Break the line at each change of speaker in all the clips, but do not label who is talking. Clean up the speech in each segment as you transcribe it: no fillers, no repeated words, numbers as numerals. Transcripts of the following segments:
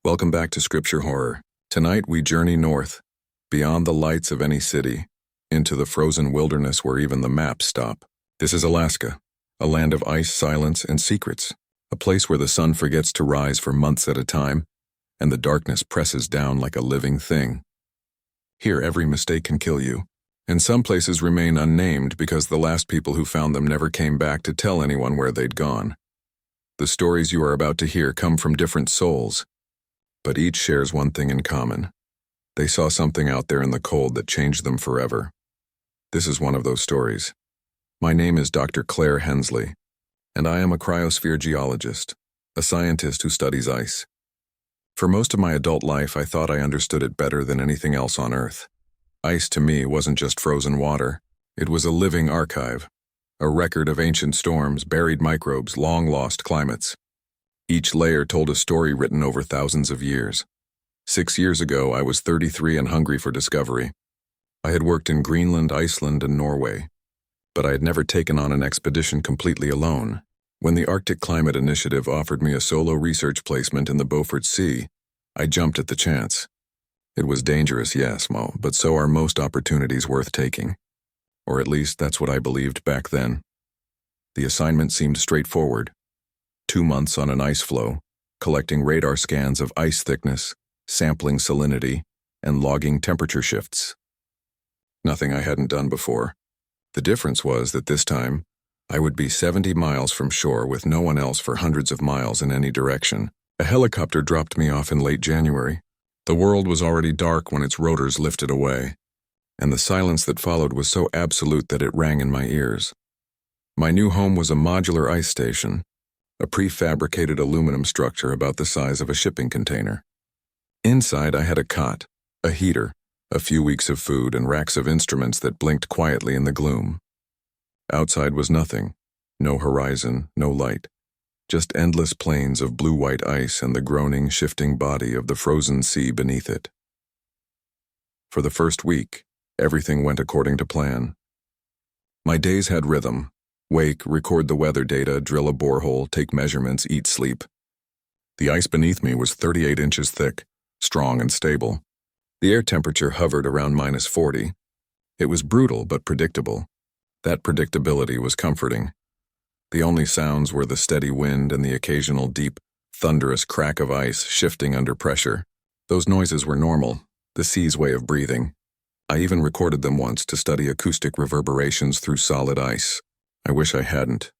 Welcome back to Scripture Horror. Tonight we journey north, beyond the lights of any city, into the frozen wilderness where even the maps stop. This is Alaska, a land of ice, silence, and secrets, a place where the sun forgets to rise for months at a time, and the darkness presses down like a living thing. Here every mistake can kill you, and some places remain unnamed because the last people who found them never came back to tell anyone where they'd gone. The stories you are about to hear come from different souls, but each shares one thing in common. They saw something out there in the cold that changed them forever. This is one of those stories. My name is Dr. Claire Hensley, and I am a cryosphere geologist, a scientist who studies ice. For most of my adult life, I thought I understood it better than anything else on Earth. Ice to me wasn't just frozen water. It was a living archive, a record of ancient storms, buried microbes, long-lost climates. Each layer told a story written over thousands of years. 6 years ago, I was 33 and hungry for discovery. I had worked in Greenland, Iceland, and Norway, but I had never taken on an expedition completely alone. When the Arctic Climate Initiative offered me a solo research placement in the Beaufort Sea, I jumped at the chance. It was dangerous, yes, Mo, but so are most opportunities worth taking. Or at least that's what I believed back then. The assignment seemed straightforward. 2 months on an ice floe, collecting radar scans of ice thickness, sampling salinity, and logging temperature shifts. Nothing I hadn't done before. The difference was that this time, I would be 70 miles from shore with no one else for hundreds of miles in any direction. A helicopter dropped me off in late January. The world was already dark when its rotors lifted away, and the silence that followed was so absolute that it rang in my ears. My new home was a modular ice station, a prefabricated aluminum structure about the size of a shipping container. Inside, I had a cot, a heater, a few weeks of food, and racks of instruments that blinked quietly in the gloom. Outside was nothing, no horizon, no light, just endless plains of blue-white ice and the groaning, shifting body of the frozen sea beneath it. For the first week, everything went according to plan. My days had rhythm. Wake, record the weather data, drill a borehole, take measurements, eat, sleep. The ice beneath me was 38 inches thick, strong and stable. The air temperature hovered around -40. It was brutal but predictable. That predictability was comforting. The only sounds were the steady wind and the occasional deep, thunderous crack of ice shifting under pressure. Those noises were normal, the sea's way of breathing. I even recorded them once to study acoustic reverberations through solid ice. I wish I hadn't.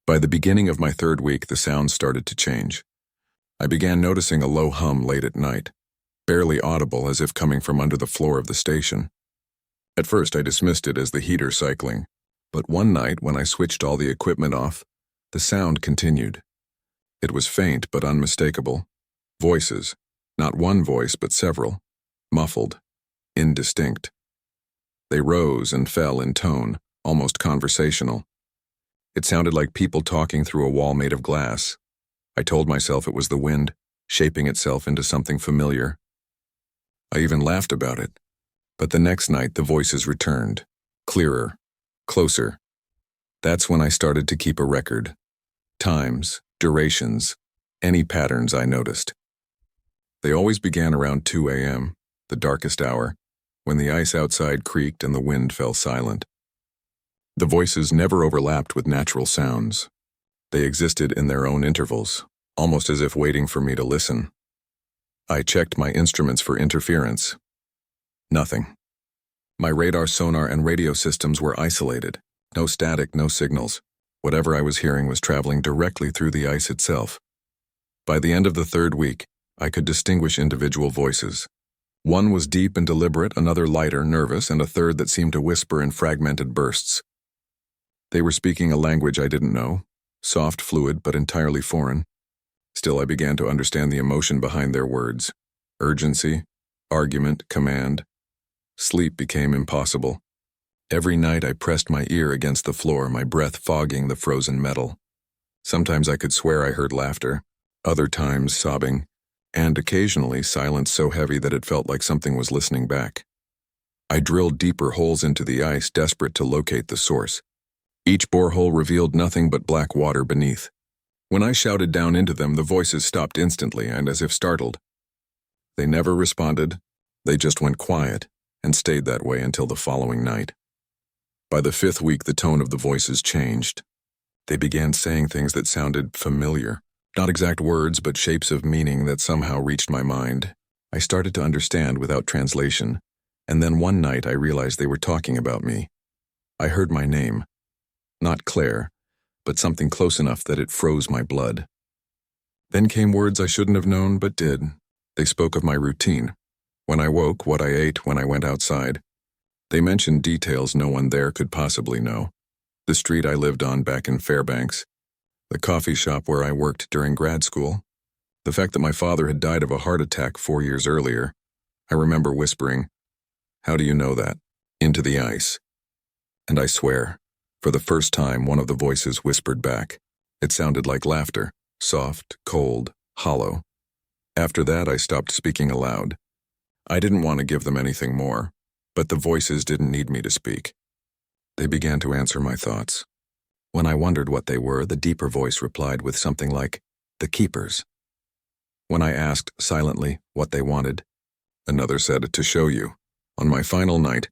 By the beginning of my 3rd week, the sounds started to change. I began noticing a low hum late at night, barely audible, as if coming from under the floor of the station. At first, I dismissed it as the heater cycling, but one night when I switched all the equipment off, the sound continued. It was faint but unmistakable. Voices, not one voice but several, muffled, indistinct. They rose and fell in tone, almost conversational. It sounded like people talking through a wall made of glass. I told myself it was the wind, shaping itself into something familiar. I even laughed about it. But the next night the voices returned, clearer, closer. That's when I started to keep a record. Times, durations, any patterns I noticed. They always began around 2 a.m., the darkest hour, when the ice outside creaked and the wind fell silent. The voices never overlapped with natural sounds. They existed in their own intervals, almost as if waiting for me to listen. I checked my instruments for interference. Nothing. My radar, sonar, and radio systems were isolated. No static, no signals. Whatever I was hearing was traveling directly through the ice itself. By the end of the 3rd week, I could distinguish individual voices. One was deep and deliberate, another lighter, nervous, and a third that seemed to whisper in fragmented bursts. They were speaking a language I didn't know, soft, fluid, but entirely foreign. Still, I began to understand the emotion behind their words. Urgency, argument, command. Sleep became impossible. Every night I pressed my ear against the floor, my breath fogging the frozen metal. Sometimes I could swear I heard laughter, other times sobbing, and occasionally silence so heavy that it felt like something was listening back. I drilled deeper holes into the ice, desperate to locate the source. Each borehole revealed nothing but black water beneath. When I shouted down into them, the voices stopped instantly, and as if startled, They never responded. They just went quiet and stayed that way until the following night. By the 5th week, the tone of the voices changed. They began saying things that sounded familiar. Not exact words, but shapes of meaning that somehow reached my mind. I started to understand without translation, and then one night I realized they were talking about me. I heard my name. Not Claire, but something close enough that it froze my blood. Then came words I shouldn't have known, but did. They spoke of my routine. When I woke, what I ate, when I went outside. They mentioned details no one there could possibly know. The street I lived on back in Fairbanks. The coffee shop where I worked during grad school. The fact that my father had died of a heart attack 4 years earlier. I remember whispering, "How do you know that?" into the ice. And I swear, for the first time, one of the voices whispered back. It sounded like laughter, soft, cold, hollow. After that, I stopped speaking aloud. I didn't want to give them anything more, but the voices didn't need me to speak. They began to answer my thoughts. When I wondered what they were, the deeper voice replied with something like, "The keepers." When I asked, silently, what they wanted, another said, "To show you." On my final night,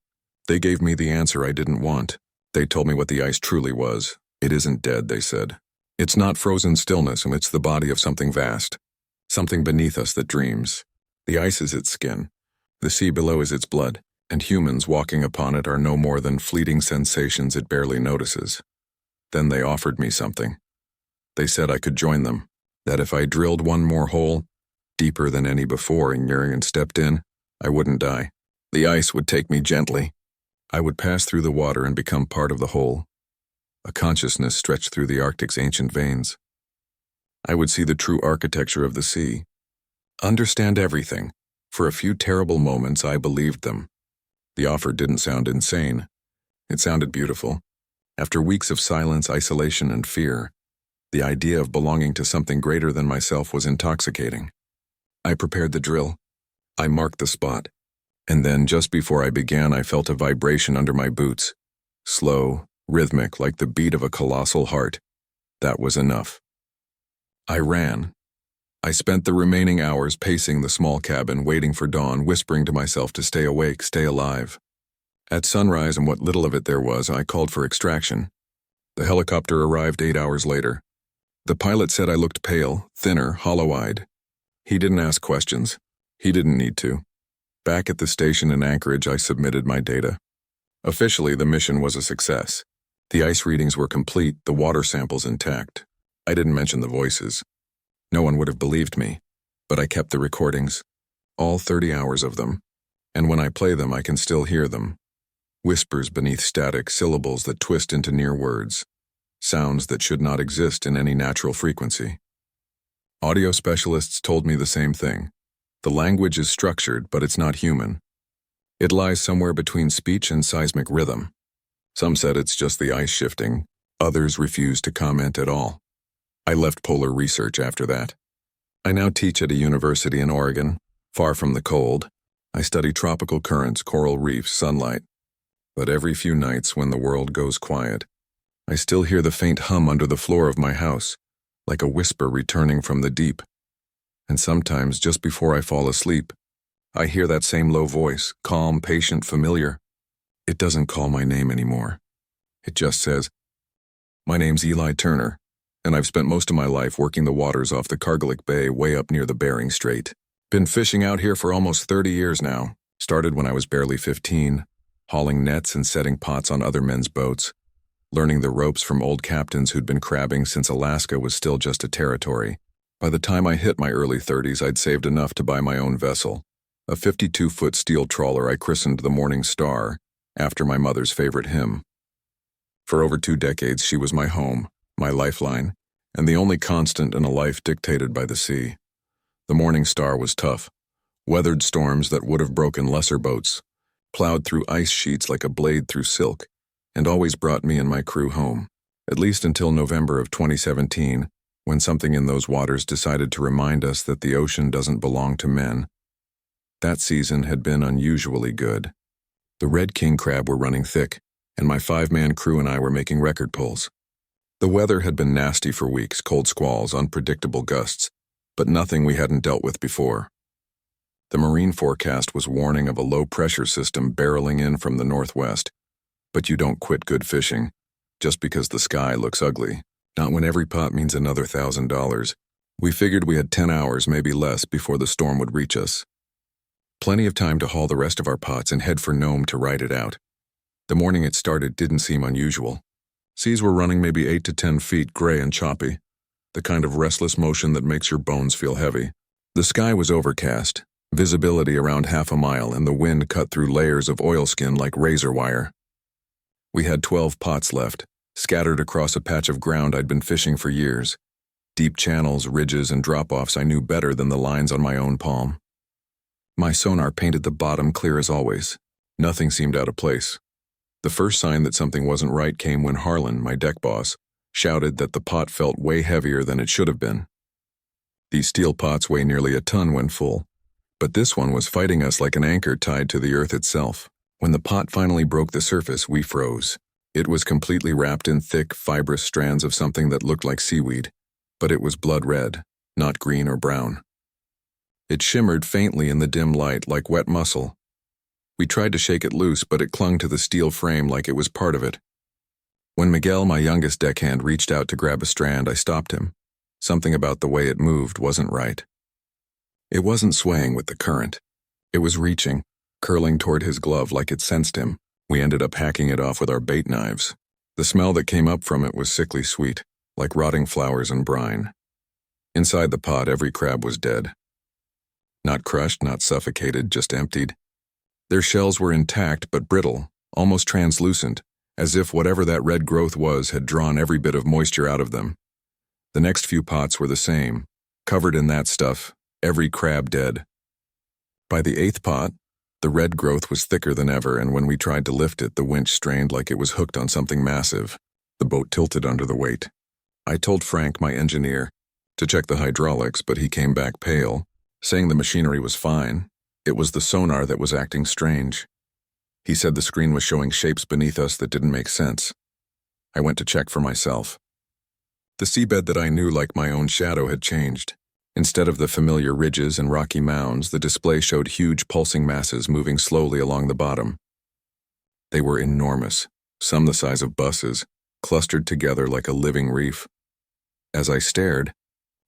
they gave me the answer I didn't want. They told me what the ice truly was. It isn't dead, they said. It's not frozen stillness, and it's the body of something vast. Something beneath us that dreams. The ice is its skin. The sea below is its blood, and humans walking upon it are no more than fleeting sensations it barely notices. Then they offered me something. They said I could join them, that if I drilled one more hole, deeper than any before, and stepped in, I wouldn't die. The ice would take me gently. I would pass through the water and become part of the whole. A consciousness stretched through the Arctic's ancient veins. I would see the true architecture of the sea. Understand everything. For a few terrible moments, I believed them. The offer didn't sound insane. It sounded beautiful. After weeks of silence, isolation, and fear, the idea of belonging to something greater than myself was intoxicating. I prepared the drill. I marked the spot. And then, just before I began, I felt a vibration under my boots. Slow, rhythmic, like the beat of a colossal heart. That was enough. I ran. I spent the remaining hours pacing the small cabin, waiting for dawn, whispering to myself to stay awake, stay alive. At sunrise, and what little of it there was, I called for extraction. The helicopter arrived 8 hours later. The pilot said I looked pale, thinner, hollow-eyed. He didn't ask questions. He didn't need to. Back at the station in Anchorage, I submitted my data. Officially, the mission was a success. The ice readings were complete, the water samples intact. I didn't mention the voices. No one would have believed me, but I kept the recordings, all 30 hours of them, and when I play them, I can still hear them. Whispers beneath static, syllables that twist into near words, sounds that should not exist in any natural frequency. Audio specialists told me the same thing. The language is structured, but it's not human. It lies somewhere between speech and seismic rhythm. Some said it's just the ice shifting. Others refused to comment at all. I left polar research after that. I now teach at a university in Oregon, far from the cold. I study tropical currents, coral reefs, sunlight. But every few nights when the world goes quiet, I still hear the faint hum under the floor of my house, like a whisper returning from the deep. And sometimes, just before I fall asleep, I hear that same low voice, calm, patient, familiar. It doesn't call my name anymore. It just says, "My name's Eli Turner, and I've spent most of my life working the waters off the Kargalik Bay way up near the Bering Strait. Been fishing out here for almost 30 years now. Started when I was barely 15, hauling nets and setting pots on other men's boats, learning the ropes from old captains who'd been crabbing since Alaska was still just a territory. By the time I hit my early 30s, I'd saved enough to buy my own vessel, a 52-foot steel trawler I christened the Morning Star, after my mother's favorite hymn. For over 2 decades, she was my home, my lifeline, and the only constant in a life dictated by the sea. The Morning Star was tough, weathered storms that would have broken lesser boats, plowed through ice sheets like a blade through silk, and always brought me and my crew home, at least until November of 2017, when something in those waters decided to remind us that the ocean doesn't belong to men. That season had been unusually good. The red king crab were running thick, and my 5-man crew and I were making record pulls. The weather had been nasty for weeks, cold squalls, unpredictable gusts, but nothing we hadn't dealt with before. The marine forecast was warning of a low-pressure system barreling in from the northwest. But you don't quit good fishing just because the sky looks ugly. Not when every pot means another $1,000. We figured we had 10 hours, maybe less, before the storm would reach us. Plenty of time to haul the rest of our pots and head for Nome to ride it out. The morning it started didn't seem unusual. Seas were running maybe 8 to 10 feet, gray and choppy, the kind of restless motion that makes your bones feel heavy. The sky was overcast, visibility around half a mile, and the wind cut through layers of oilskin like razor wire. We had 12 pots left, scattered across a patch of ground I'd been fishing for years. Deep channels, ridges, and drop-offs I knew better than the lines on my own palm. My sonar painted the bottom clear as always. Nothing seemed out of place. The first sign that something wasn't right came when Harlan, my deck boss, shouted that the pot felt way heavier than it should have been. These steel pots weigh nearly a ton when full, but this one was fighting us like an anchor tied to the earth itself. When the pot finally broke the surface, we froze. It was completely wrapped in thick, fibrous strands of something that looked like seaweed, but it was blood red, not green or brown. It shimmered faintly in the dim light like wet muscle. We tried to shake it loose, but it clung to the steel frame like it was part of it. When Miguel, my youngest deckhand, reached out to grab a strand, I stopped him. Something about the way it moved wasn't right. It wasn't swaying with the current. It was reaching, curling toward his glove like it sensed him. We ended up hacking it off with our bait knives. The smell that came up from it was sickly sweet, like rotting flowers and brine. Inside the pot, every crab was dead. Not crushed, not suffocated, just emptied. Their shells were intact but brittle, almost translucent, as if whatever that red growth was had drawn every bit of moisture out of them. The next few pots were the same, covered in that stuff, every crab dead. By the 8th pot, the red growth was thicker than ever, and when we tried to lift it, the winch strained like it was hooked on something massive. The boat tilted under the weight. I told Frank, my engineer, to check the hydraulics, but he came back pale, saying the machinery was fine. It was the sonar that was acting strange. He said the screen was showing shapes beneath us that didn't make sense. I went to check for myself. The seabed that I knew like my own shadow had changed. Instead of the familiar ridges and rocky mounds, the display showed huge pulsing masses moving slowly along the bottom. They were enormous, some the size of buses, clustered together like a living reef. As I stared,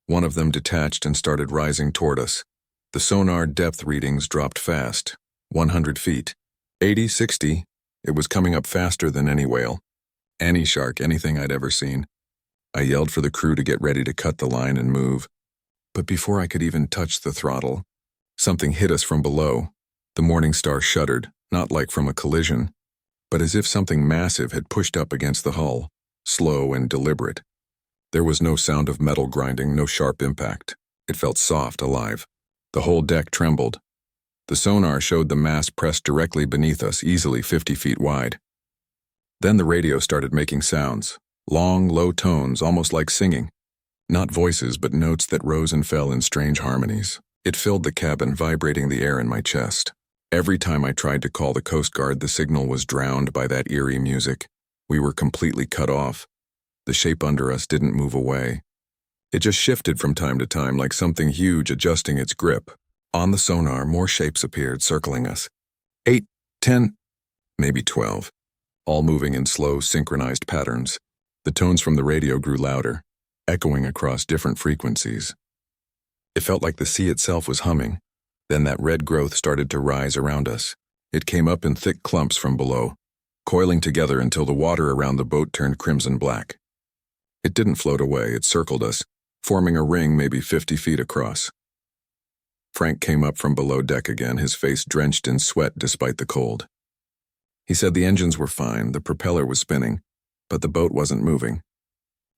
one of them detached and started rising toward us. The sonar depth readings dropped fast, 100 feet, 80, 60. It was coming up faster than any whale, any shark, anything I'd ever seen. I yelled for the crew to get ready to cut the line and move. But before I could even touch the throttle, something hit us from below. The Morning Star shuddered, not like from a collision, but as if something massive had pushed up against the hull, slow and deliberate. There was no sound of metal grinding, no sharp impact. It felt soft, alive. The whole deck trembled. The sonar showed the mass pressed directly beneath us, easily 50 feet wide. Then the radio started making sounds, long, low tones, almost like singing. Not voices, but notes that rose and fell in strange harmonies. It filled the cabin, vibrating the air in my chest. Every time I tried to call the Coast Guard, the signal was drowned by that eerie music. We were completely cut off. The shape under us didn't move away. It just shifted from time to time, like something huge adjusting its grip. On the sonar, more shapes appeared, circling us. 8, 10, maybe 12, all moving in slow, synchronized patterns. The tones from the radio grew louder, echoing across different frequencies. It felt like the sea itself was humming. Then that red growth started to rise around us. It came up in thick clumps from below, coiling together until the water around the boat turned crimson black. It didn't float away, it circled us, forming a ring maybe 50 feet across. Frank came up from below deck again, his face drenched in sweat despite the cold. He said the engines were fine, the propeller was spinning, but the boat wasn't moving.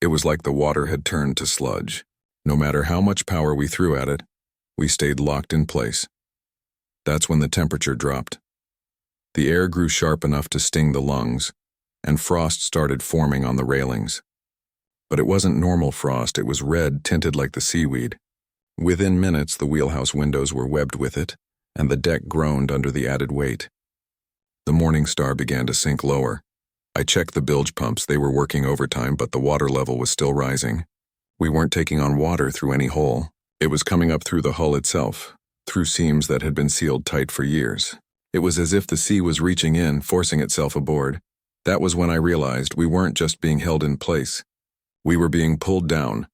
It was like the water had turned to sludge. No matter how much power we threw at it, we stayed locked in place. That's when the temperature dropped. The air grew sharp enough to sting the lungs, and frost started forming on the railings. But it wasn't normal frost, it was red, tinted like the seaweed. Within minutes, the wheelhouse windows were webbed with it, and the deck groaned under the added weight. The Morning Star began to sink lower. I checked the bilge pumps, they were working overtime, but the water level was still rising. We weren't taking on water through any hole. It was coming up through the hull itself, through seams that had been sealed tight for years. It was as if the sea was reaching in, forcing itself aboard. That was when I realized we weren't just being held in place. We were being pulled down.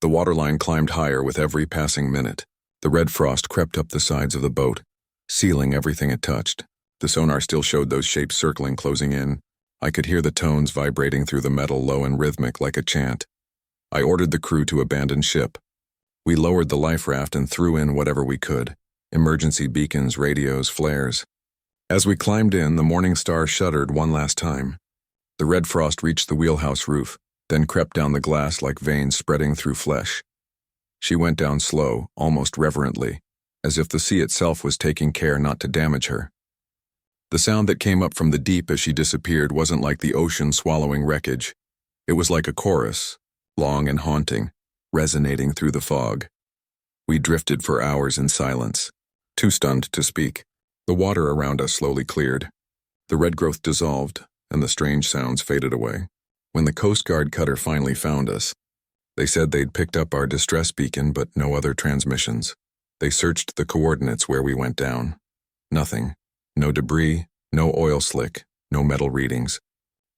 The waterline climbed higher with every passing minute. The red frost crept up the sides of the boat, sealing everything it touched. The sonar still showed those shapes circling, closing in. I could hear the tones vibrating through the metal, low and rhythmic like a chant. I ordered the crew to abandon ship. We lowered the life raft and threw in whatever we could: emergency beacons, radios, flares. As we climbed in, the Morning Star shuddered one last time. The red frost reached the wheelhouse roof, then crept down the glass like veins spreading through flesh. She went down slow, almost reverently, as if the sea itself was taking care not to damage her. The sound that came up from the deep as she disappeared wasn't like the ocean swallowing wreckage. It was like a chorus, long and haunting, resonating through the fog. We drifted for hours in silence, too stunned to speak. The water around us slowly cleared. The red growth dissolved, and the strange sounds faded away. When the Coast Guard cutter finally found us, they said they'd picked up our distress beacon but no other transmissions. They searched the coordinates where we went down. Nothing. No debris, no oil slick, no metal readings.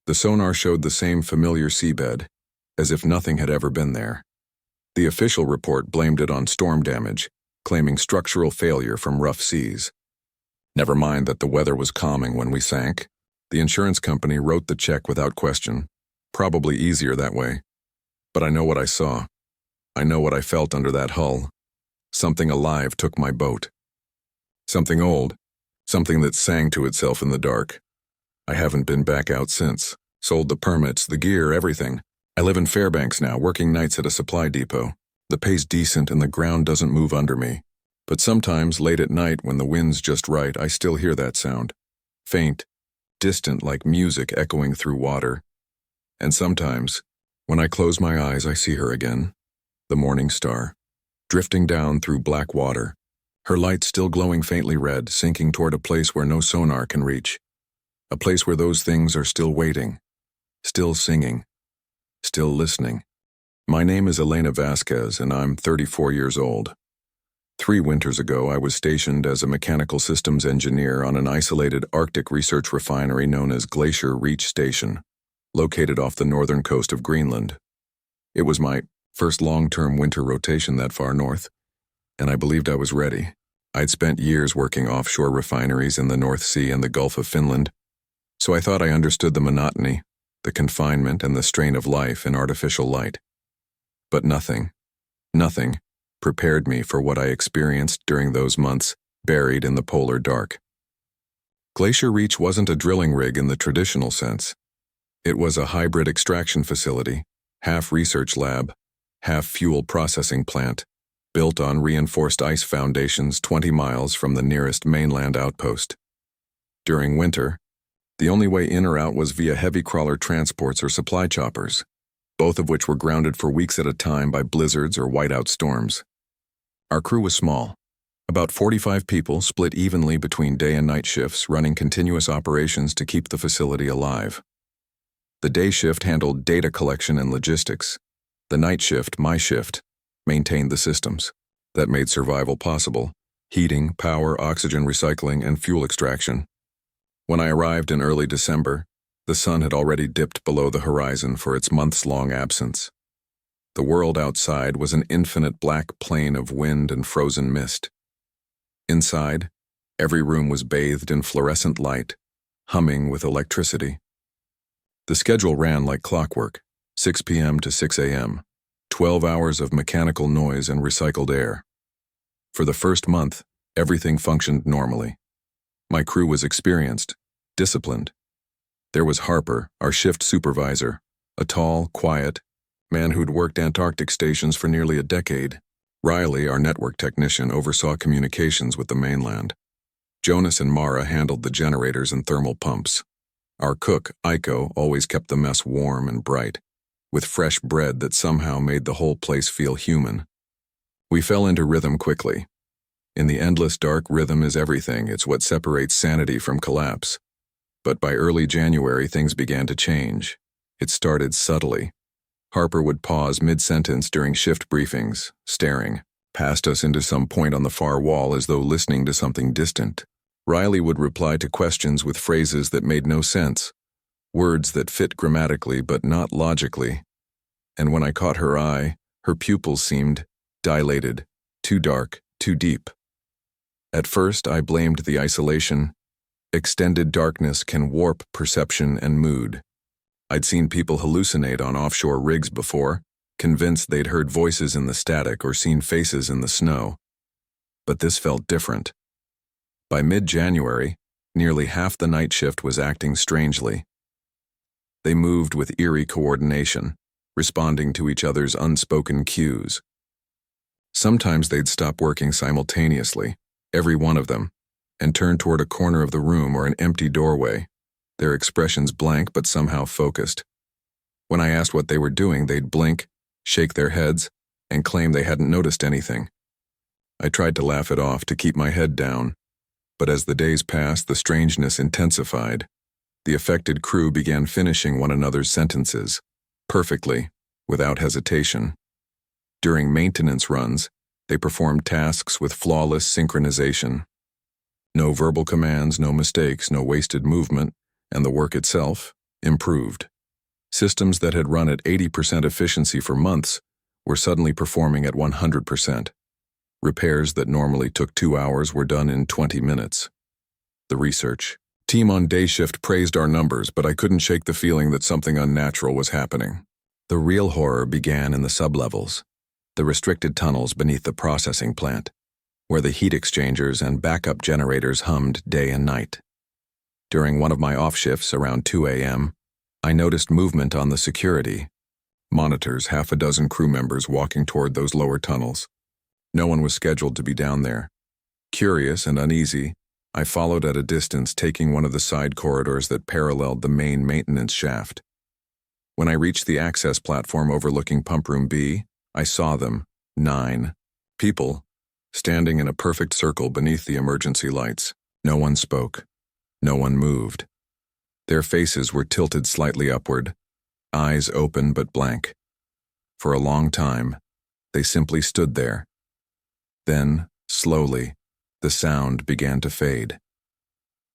The sonar showed the same familiar seabed, as if nothing had ever been there. The official report blamed it on storm damage, claiming structural failure from rough seas. Never mind that the weather was calming when we sank. The insurance company wrote the check without question. Probably easier that way. But I know what I saw. I know what I felt under that hull. Something alive took my boat. Something old. Something that sang to itself in the dark. I haven't been back out since. Sold the permits, the gear, everything. I live in Fairbanks now, working nights at a supply depot. The pay's decent and the ground doesn't move under me. But sometimes, late at night, when the wind's just right, I still hear that sound. Faint, distant like music echoing through water. And sometimes, when I close my eyes, I see her again. The Morning Star, drifting down through black water. Her light still glowing faintly red, sinking toward a place where no sonar can reach. A place where those things are still waiting, still singing, still listening. My name is Elena Vasquez, and I'm 34 years old. 3 winters ago, I was stationed as a mechanical systems engineer on an isolated Arctic research refinery known as Glacier Reach Station, located off the northern coast of Greenland. It was my first long-term winter rotation that far north, and I believed I was ready. I'd spent years working offshore refineries in the North Sea and the Gulf of Finland, so I thought I understood the monotony, the confinement, and the strain of life in artificial light. But nothing prepared me for what I experienced during those months buried in the polar dark. Glacier Reach wasn't a drilling rig in the traditional sense. It was a hybrid extraction facility, half research lab, half fuel processing plant, built on reinforced ice foundations 20 miles from the nearest mainland outpost. During winter, the only way in or out was via heavy crawler transports or supply choppers, both of which were grounded for weeks at a time by blizzards or whiteout storms. Our crew was small, about 45 people split evenly between day and night shifts, running continuous operations to keep the facility alive. The day shift handled data collection and logistics. The night shift, my shift, maintained the systems that made survival possible: heating, power, oxygen recycling, and fuel extraction. When I arrived in early December, the sun had already dipped below the horizon for its months-long absence. The world outside was an infinite black plain of wind and frozen mist. Inside, every room was bathed in fluorescent light, humming with electricity. The schedule ran like clockwork, 6 p.m. to 6 a.m., 12 hours of mechanical noise and recycled air. For the first month, everything functioned normally. My crew was experienced, disciplined. There was Harper, our shift supervisor, a tall, quiet man who'd worked Antarctic stations for nearly a decade. Riley, our network technician, oversaw communications with the mainland. Jonas and Mara handled the generators and thermal pumps. Our cook, Aiko, always kept the mess warm and bright, with fresh bread that somehow made the whole place feel human. We fell into rhythm quickly. In the endless dark, rhythm is everything. It's what separates sanity from collapse. But by early January, things began to change. It started subtly. Harper would pause mid-sentence during shift briefings, staring, passed us into some point on the far wall as though listening to something distant. Riley would reply to questions with phrases that made no sense, words that fit grammatically but not logically. And when I caught her eye, her pupils seemed dilated, too dark, too deep. At first, I blamed the isolation. Extended darkness can warp perception and mood. I'd seen people hallucinate on offshore rigs before, convinced they'd heard voices in the static or seen faces in the snow. But this felt different. By mid-January, nearly half the night shift was acting strangely. They moved with eerie coordination, responding to each other's unspoken cues. Sometimes they'd stop working simultaneously, every one of them, and turn toward a corner of the room or an empty doorway, their expressions blank but somehow focused. When I asked what they were doing, they'd blink, shake their heads, and claim they hadn't noticed anything. I tried to laugh it off, to keep my head down, but as the days passed, the strangeness intensified. The affected crew began finishing one another's sentences, perfectly, without hesitation. During maintenance runs, they performed tasks with flawless synchronization. No verbal commands, no mistakes, no wasted movement, and the work itself improved. Systems that had run at 80% efficiency for months were suddenly performing at 100%. Repairs that normally took 2 hours were done in 20 minutes. The research team on day shift praised our numbers, but I couldn't shake the feeling that something unnatural was happening. The real horror began in the sublevels, the restricted tunnels beneath the processing plant, where the heat exchangers and backup generators hummed day and night. During one of my off shifts around 2 a.m., I noticed movement on the security monitors, half a dozen crew members walking toward those lower tunnels. No one was scheduled to be down there. Curious and uneasy, I followed at a distance, taking one of the side corridors that paralleled the main maintenance shaft. When I reached the access platform overlooking Pump Room B, I saw them, 9 people, standing in a perfect circle beneath the emergency lights. No one spoke. No one moved. Their faces were tilted slightly upward, eyes open but blank. For a long time, they simply stood there. Then, slowly, the sound began to fade.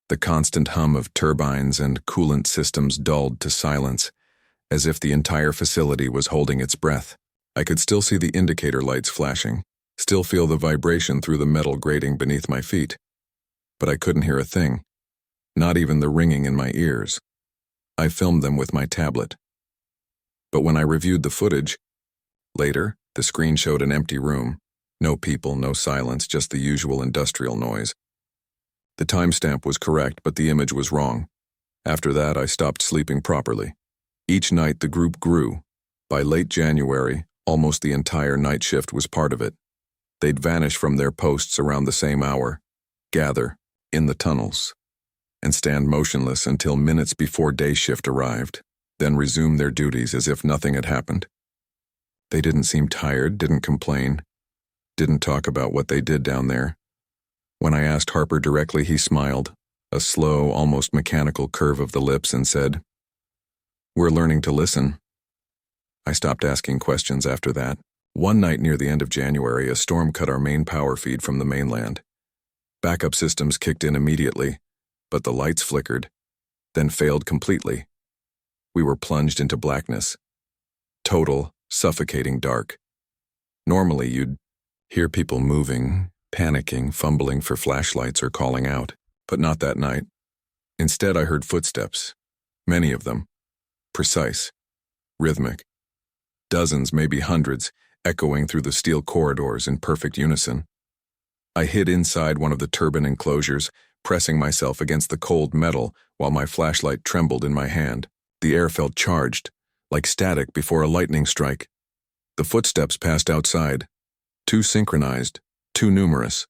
The constant hum of turbines and coolant systems dulled to silence, as if the entire facility was holding its breath. I could still see the indicator lights flashing, still feel the vibration through the metal grating beneath my feet. But I couldn't hear a thing, not even the ringing in my ears. I filmed them with my tablet. But when I reviewed the footage, later, the screen showed an empty room. No people, no silence, just the usual industrial noise. The timestamp was correct, but the image was wrong. After that, I stopped sleeping properly. Each night, the group grew. By late January, almost the entire night shift was part of it. They'd vanish from their posts around the same hour, gather in the tunnels, and stand motionless until minutes before day shift arrived, then resume their duties as if nothing had happened. They didn't seem tired, didn't complain, didn't talk about what they did down there. When I asked Harper directly, he smiled, a slow, almost mechanical curve of the lips, and said, "We're learning to listen." I stopped asking questions after that. One night near the end of January, a storm cut our main power feed from the mainland. Backup systems kicked in immediately, but the lights flickered, then failed completely. We were plunged into blackness. Total, suffocating dark. Normally, you'd hear people moving, panicking, fumbling for flashlights or calling out, but not that night. Instead, I heard footsteps, many of them, precise, rhythmic. Dozens, maybe hundreds, echoing through the steel corridors in perfect unison. I hid inside one of the turbine enclosures, pressing myself against the cold metal while my flashlight trembled in my hand. The air felt charged, like static before a lightning strike. The footsteps passed outside, too synchronized, too numerous.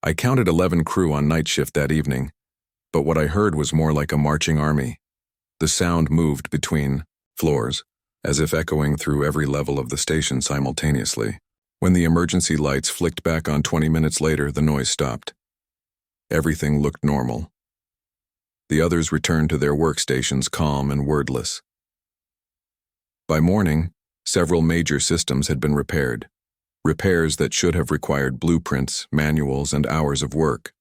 I counted 11 crew on night shift that evening, but what I heard was more like a marching army. The sound moved between floors, as if echoing through every level of the station simultaneously. When the emergency lights flicked back on 20 minutes later, the noise stopped. Everything looked normal. The others returned to their workstations calm and wordless. By morning, several major systems had been repaired. repairs that should have required blueprints, manuals, and hours of work.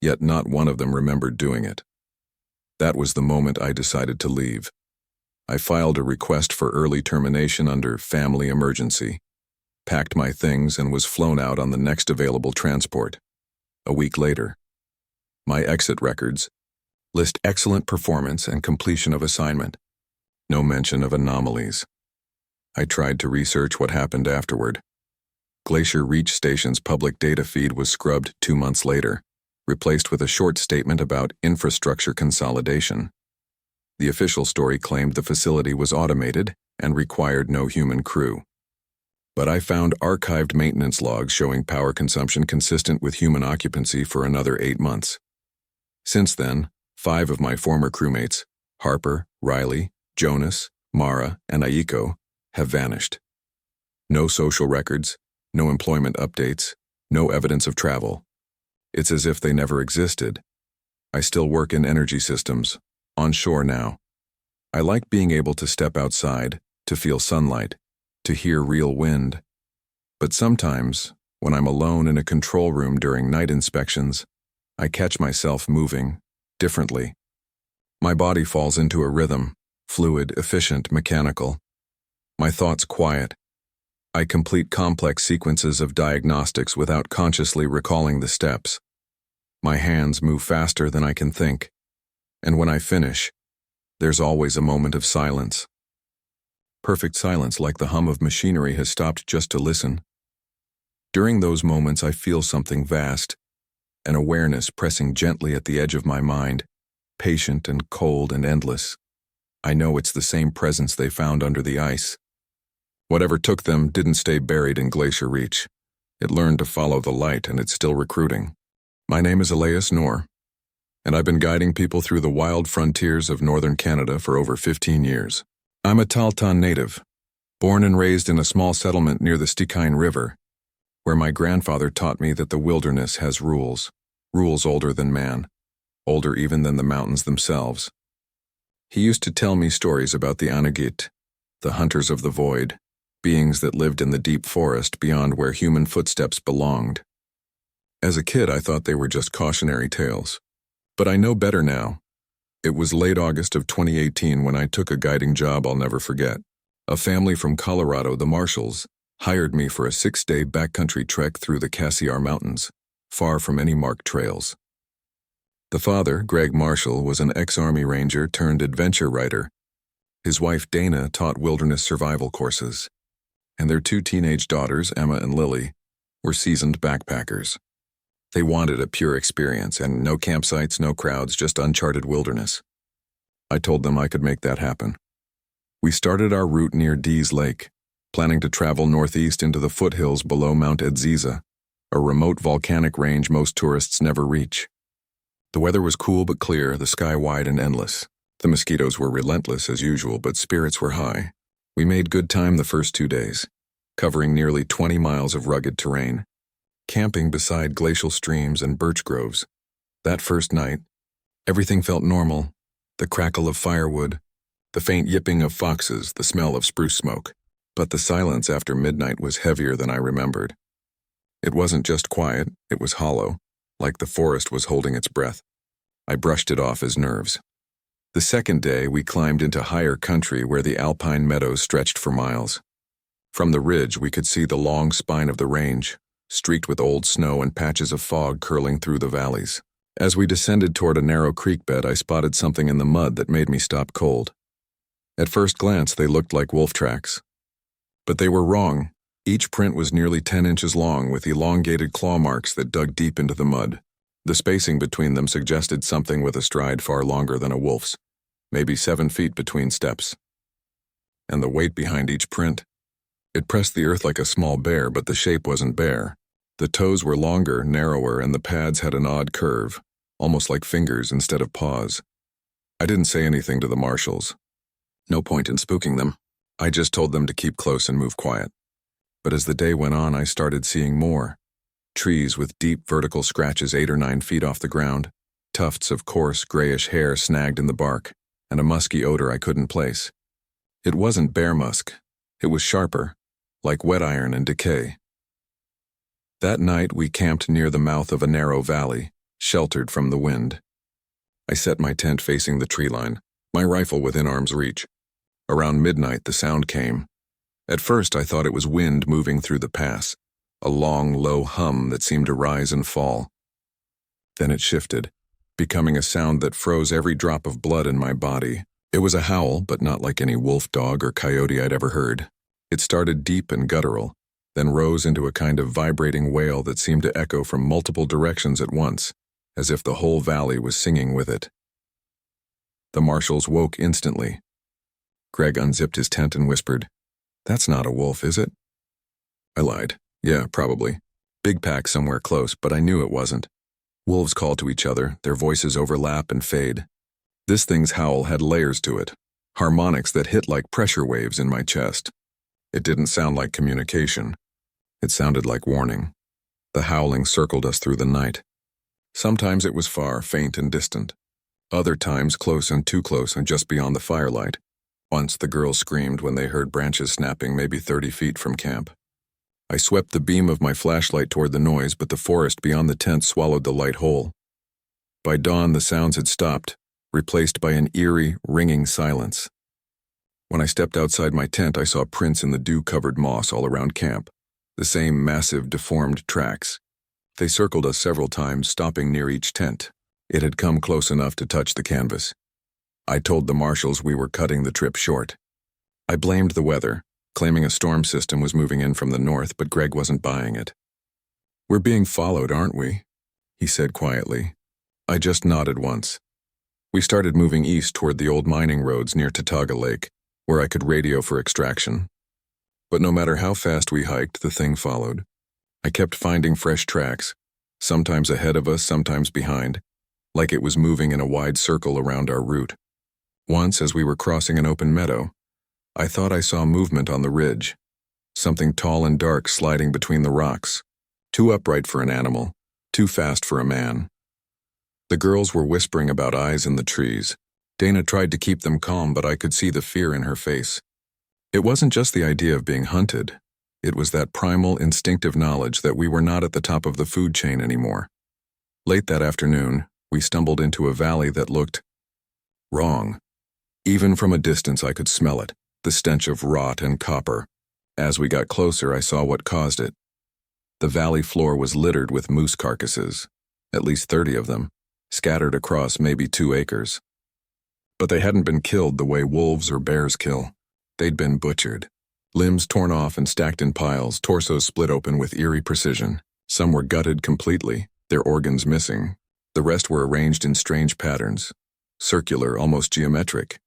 Yet not one of them remembered doing it. That was the moment I decided to leave. I filed a request for early termination under family emergency, packed my things, and was flown out on the next available transport. A week later, my exit records list excellent performance and completion of assignment. No mention of anomalies. I tried to research what happened afterward. Glacier Reach Station's public data feed was scrubbed 2 months later, replaced with a short statement about infrastructure consolidation. The official story claimed the facility was automated and required no human crew. But I found archived maintenance logs showing power consumption consistent with human occupancy for another 8 months. Since then, 5 of my former crewmates, Harper, Riley, Jonas, Mara, and Aiko, have vanished. No social records, no employment updates, no evidence of travel. It's as if they never existed. I still work in energy systems, on shore now. I like being able to step outside, to feel sunlight, to hear real wind. But sometimes, when I'm alone in a control room during night inspections, I catch myself moving differently. My body falls into a rhythm, fluid, efficient, mechanical. My thoughts quiet. I complete complex sequences of diagnostics without consciously recalling the steps. My hands move faster than I can think. And when I finish, there's always a moment of silence. Perfect silence, like the hum of machinery has stopped just to listen. During those moments, I feel something vast, an awareness pressing gently at the edge of my mind, patient and cold and endless. I know it's the same presence they found under the ice. Whatever took them didn't stay buried in Glacier Reach. It learned to follow the light, and it's still recruiting. My name is Elias Noor, and I've been guiding people through the wild frontiers of northern Canada for over 15 years. I'm a Tahltan native, born and raised in a small settlement near the Stikine River, where my grandfather taught me that the wilderness has rules older than man, older even than the mountains themselves. He used to tell me stories about the Anagit, the hunters of the void, beings that lived in the deep forest beyond where human footsteps belonged. As a kid, I thought they were just cautionary tales. But I know better now. It was late August of 2018 when I took a guiding job I'll never forget. A family from Colorado, the Marshalls, hired me for a 6-day backcountry trek through the Cassiar Mountains, far from any marked trails. The father, Greg Marshall, was an ex-Army Ranger turned adventure writer. His wife, Dana, taught wilderness survival courses, and their 2 teenage daughters, Emma and Lily, were seasoned backpackers. They wanted a pure experience, and no campsites, no crowds, just uncharted wilderness. I told them I could make that happen. We started our route near Dees Lake, planning to travel northeast into the foothills below Mount Edziza, a remote volcanic range most tourists never reach. The weather was cool but clear, the sky wide and endless. The mosquitoes were relentless as usual, but spirits were high. We made good time the first 2 days, covering nearly 20 miles of rugged terrain, camping beside glacial streams and birch groves. That first night, everything felt normal. The crackle of firewood, the faint yipping of foxes, the smell of spruce smoke. But the silence after midnight was heavier than I remembered. It wasn't just quiet, it was hollow, like the forest was holding its breath. I brushed it off as nerves. The second day, we climbed into higher country where the alpine meadows stretched for miles. From the ridge, we could see the long spine of the range, streaked with old snow and patches of fog curling through the valleys. As we descended toward a narrow creek bed, I spotted something in the mud that made me stop cold. At first glance, they looked like wolf tracks. But they were wrong. Each print was nearly 10 inches long, with elongated claw marks that dug deep into the mud. The spacing between them suggested something with a stride far longer than a wolf's, maybe 7 feet between steps. And the weight behind each print? It pressed the earth like a small bear, but the shape wasn't bear. The toes were longer, narrower, and the pads had an odd curve, almost like fingers instead of paws. I didn't say anything to the Marshalls. No point in spooking them. I just told them to keep close and move quiet. But as the day went on, I started seeing more. Trees with deep vertical scratches 8 or 9 feet off the ground, tufts of coarse, grayish hair snagged in the bark, and a musky odor I couldn't place. It wasn't bear musk. It was sharper, like wet iron and decay. That night, we camped near the mouth of a narrow valley, sheltered from the wind. I set my tent facing the tree line, my rifle within arm's reach. Around midnight, the sound came. At first, I thought it was wind moving through the pass, a long, low hum that seemed to rise and fall. Then it shifted, becoming a sound that froze every drop of blood in my body. It was a howl, but not like any wolf dog or coyote I'd ever heard. It started deep and guttural, then rose into a kind of vibrating wail that seemed to echo from multiple directions at once, as if the whole valley was singing with it. The marshals woke instantly. Greg unzipped his tent and whispered, "That's not a wolf, is it?" I lied. Yeah, probably. Big pack somewhere close, but I knew it wasn't. Wolves call to each other, their voices overlap and fade. This thing's howl had layers to it, harmonics that hit like pressure waves in my chest. It didn't sound like communication. It sounded like warning. The howling circled us through the night. Sometimes it was far, faint and distant. Other times close and too close and just beyond the firelight. Once the girls screamed when they heard branches snapping maybe 30 feet from camp. I swept the beam of my flashlight toward the noise, but the forest beyond the tent swallowed the light whole. By dawn, the sounds had stopped, replaced by an eerie, ringing silence. When I stepped outside my tent, I saw prints in the dew-covered moss all around camp, the same massive, deformed tracks. They circled us several times, stopping near each tent. It had come close enough to touch the canvas. I told the marshals we were cutting the trip short. I blamed the weather, claiming a storm system was moving in from the north, but Greg wasn't buying it. "We're being followed, aren't we?" he said quietly. I just nodded once. We started moving east toward the old mining roads near Tataga Lake, where I could radio for extraction. But no matter how fast we hiked, the thing followed. I kept finding fresh tracks, sometimes ahead of us, sometimes behind, like it was moving in a wide circle around our route. Once, as we were crossing an open meadow, I thought I saw movement on the ridge, something tall and dark sliding between the rocks, too upright for an animal, too fast for a man. The girls were whispering about eyes in the trees. Dana tried to keep them calm, but I could see the fear in her face. It wasn't just the idea of being hunted. It was that primal, instinctive knowledge that we were not at the top of the food chain anymore. Late that afternoon, we stumbled into a valley that looked wrong. Even from a distance, I could smell it, the stench of rot and copper. As we got closer, I saw what caused it. The valley floor was littered with moose carcasses, at least 30 of them, scattered across maybe 2 acres. But they hadn't been killed the way wolves or bears kill. They'd been butchered. Limbs torn off and stacked in piles, torsos split open with eerie precision. Some were gutted completely, their organs missing. The rest were arranged in strange patterns, circular, almost geometric.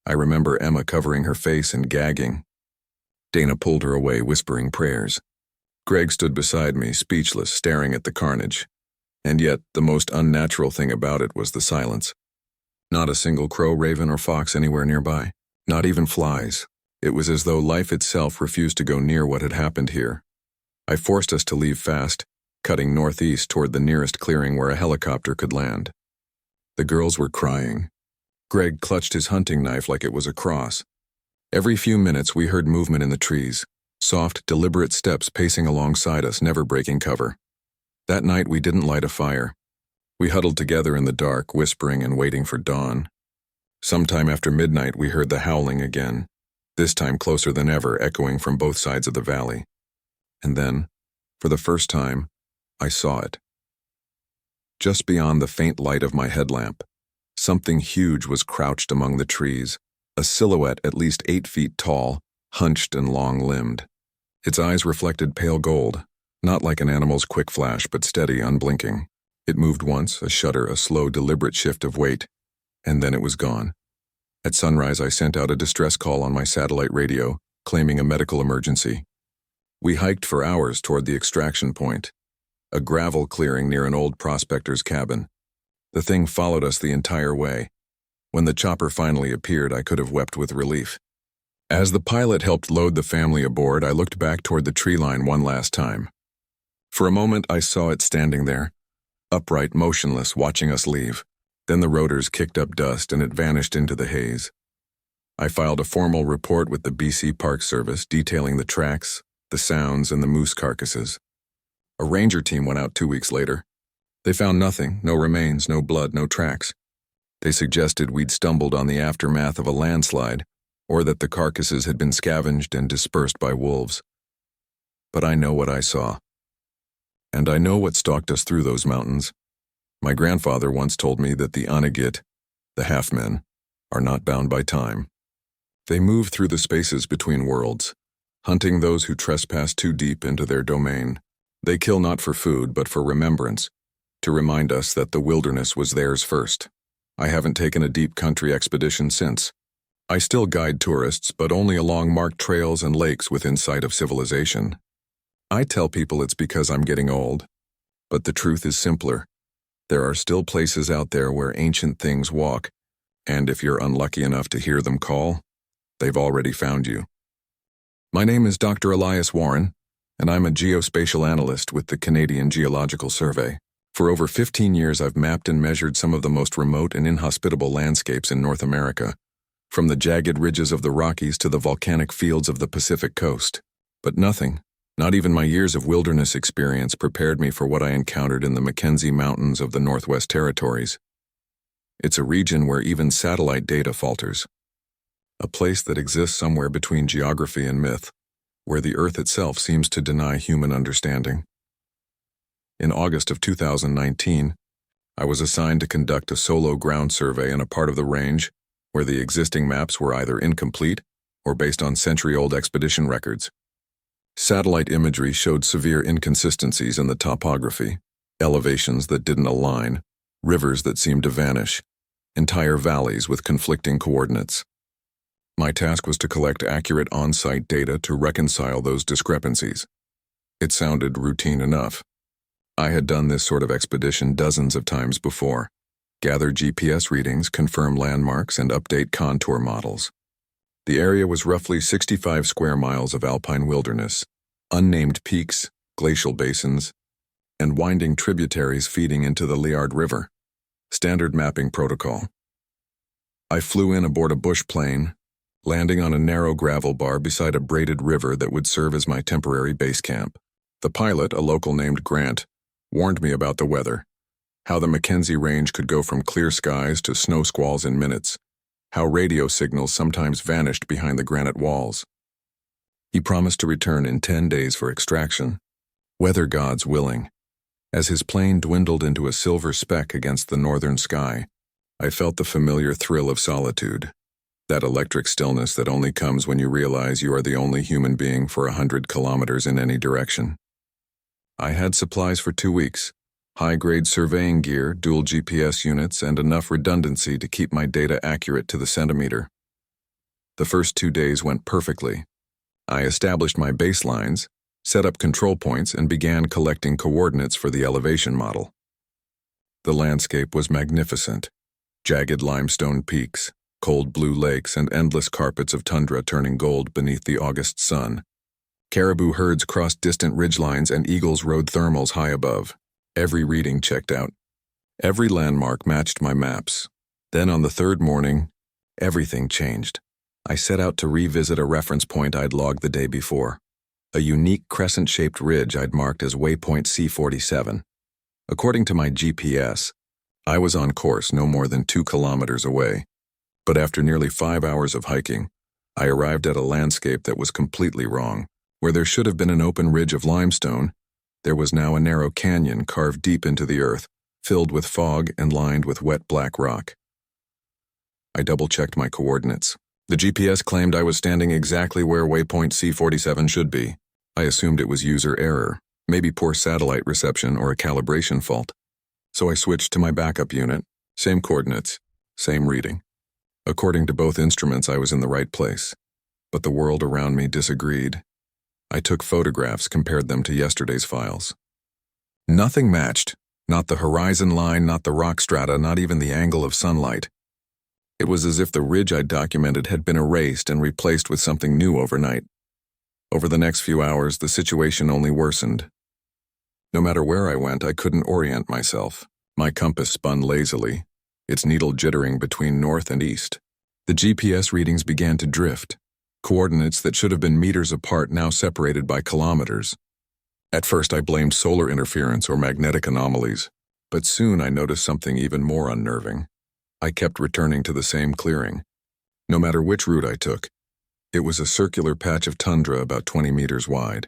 I remember Emma covering her face and gagging. Dana pulled her away, whispering prayers. Greg stood beside me, speechless, staring at the carnage. And yet, the most unnatural thing about it was the silence. Not a single crow, raven, or fox anywhere nearby. Not even flies. It was as though life itself refused to go near what had happened here. I forced us to leave fast, cutting northeast toward the nearest clearing where a helicopter could land. The girls were crying. Greg clutched his hunting knife like it was a cross. Every few minutes we heard movement in the trees, soft, deliberate steps pacing alongside us, never breaking cover. That night we didn't light a fire. We huddled together in the dark, whispering and waiting for dawn. Sometime after midnight we heard the howling again, this time closer than ever, echoing from both sides of the valley. And then, for the first time, I saw it. Just beyond the faint light of my headlamp, something huge was crouched among the trees, a silhouette at least 8 feet tall, hunched and long-limbed. Its eyes reflected pale gold, not like an animal's quick flash, but steady, unblinking. It moved once, a shudder, a slow, deliberate shift of weight, and then it was gone. At sunrise, I sent out a distress call on my satellite radio, claiming a medical emergency. We hiked for hours toward the extraction point, a gravel clearing near an old prospector's cabin. The thing followed us the entire way. When the chopper finally appeared, I could have wept with relief. As the pilot helped load the family aboard, I looked back toward the tree line one last time. For a moment, I saw it standing there, upright, motionless, watching us leave. Then the rotors kicked up dust and it vanished into the haze. I filed a formal report with the BC Park Service detailing the tracks, the sounds, and the moose carcasses. A ranger team went out 2 weeks later. They found nothing, no remains, no blood, no tracks. They suggested we'd stumbled on the aftermath of a landslide, or that the carcasses had been scavenged and dispersed by wolves. But I know what I saw. And I know what stalked us through those mountains. My grandfather once told me that the Anagit, the half-men, are not bound by time. They move through the spaces between worlds, hunting those who trespass too deep into their domain. They kill not for food, but for remembrance, to remind us that the wilderness was theirs first. I haven't taken a deep country expedition since. I still guide tourists, but only along marked trails and lakes within sight of civilization. I tell people it's because I'm getting old, but the truth is simpler. There are still places out there where ancient things walk, and if you're unlucky enough to hear them call, they've already found you. My name is Dr. Elias Warren, and I'm a geospatial analyst with the Canadian Geological Survey. For over 15 years, I've mapped and measured some of the most remote and inhospitable landscapes in North America, from the jagged ridges of the Rockies to the volcanic fields of the Pacific coast. But nothing, not even my years of wilderness experience, prepared me for what I encountered in the Mackenzie Mountains of the Northwest Territories. It's a region where even satellite data falters. A place that exists somewhere between geography and myth, where the Earth itself seems to deny human understanding. In August of 2019, I was assigned to conduct a solo ground survey in a part of the range where the existing maps were either incomplete or based on century-old expedition records. Satellite imagery showed severe inconsistencies in the topography, elevations that didn't align, rivers that seemed to vanish, entire valleys with conflicting coordinates. My task was to collect accurate on-site data to reconcile those discrepancies. It sounded routine enough. I had done this sort of expedition dozens of times before: gather GPS readings, confirm landmarks, and update contour models. The area was roughly 65 square miles of alpine wilderness, unnamed peaks, glacial basins, and winding tributaries feeding into the Liard River. Standard mapping protocol. I flew in aboard a bush plane, landing on a narrow gravel bar beside a braided river that would serve as my temporary base camp. The pilot, a local named Grant, warned me about the weather, how the Mackenzie Range could go from clear skies to snow squalls in minutes, how radio signals sometimes vanished behind the granite walls. He promised to return in 10 days for extraction, weather gods willing. As his plane dwindled into a silver speck against the northern sky, I felt the familiar thrill of solitude, that electric stillness that only comes when you realize you are the only human being for 100 kilometers in any direction. I had supplies for 2 weeks, high-grade surveying gear, dual GPS units, and enough redundancy to keep my data accurate to the centimeter. The first 2 days went perfectly. I established my baselines, set up control points, and began collecting coordinates for the elevation model. The landscape was magnificent: jagged limestone peaks, cold blue lakes, and endless carpets of tundra turning gold beneath the August sun. Caribou herds crossed distant ridgelines and eagles rode thermals high above. Every reading checked out. Every landmark matched my maps. Then on the third morning, everything changed. I set out to revisit a reference point I'd logged the day before, a unique crescent-shaped ridge I'd marked as waypoint C47. According to my GPS, I was on course no more than 2 kilometers away. But after nearly 5 hours of hiking, I arrived at a landscape that was completely wrong. Where there should have been an open ridge of limestone, there was now a narrow canyon carved deep into the earth, filled with fog and lined with wet black rock. I double-checked my coordinates. The GPS claimed I was standing exactly where waypoint C47 should be. I assumed it was user error, maybe poor satellite reception or a calibration fault. So I switched to my backup unit, same coordinates, same reading. According to both instruments, I was in the right place, but the world around me disagreed. I took photographs, compared them to yesterday's files. Nothing matched, not the horizon line, not the rock strata, not even the angle of sunlight. It was as if the ridge I documented had been erased and replaced with something new overnight. Over the next few hours, the situation only worsened. No matter where I went, I couldn't orient myself. My compass spun lazily, its needle jittering between north and east. The GPS readings began to drift, coordinates that should have been meters apart now separated by kilometers. At first I blamed solar interference or magnetic anomalies, but soon I noticed something even more unnerving. I kept returning to the same clearing. No matter which route I took, it was a circular patch of tundra about 20 meters wide,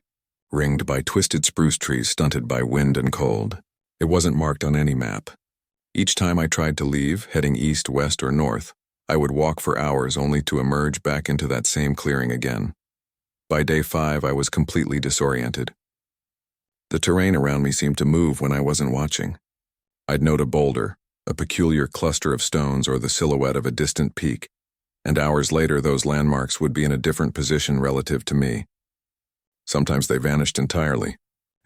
ringed by twisted spruce trees stunted by wind and cold. It wasn't marked on any map. Each time I tried to leave, heading east, west, or north, I would walk for hours only to emerge back into that same clearing again. By day 5, I was completely disoriented. The terrain around me seemed to move when I wasn't watching. I'd note a boulder, a peculiar cluster of stones, or the silhouette of a distant peak, and hours later those landmarks would be in a different position relative to me. Sometimes they vanished entirely.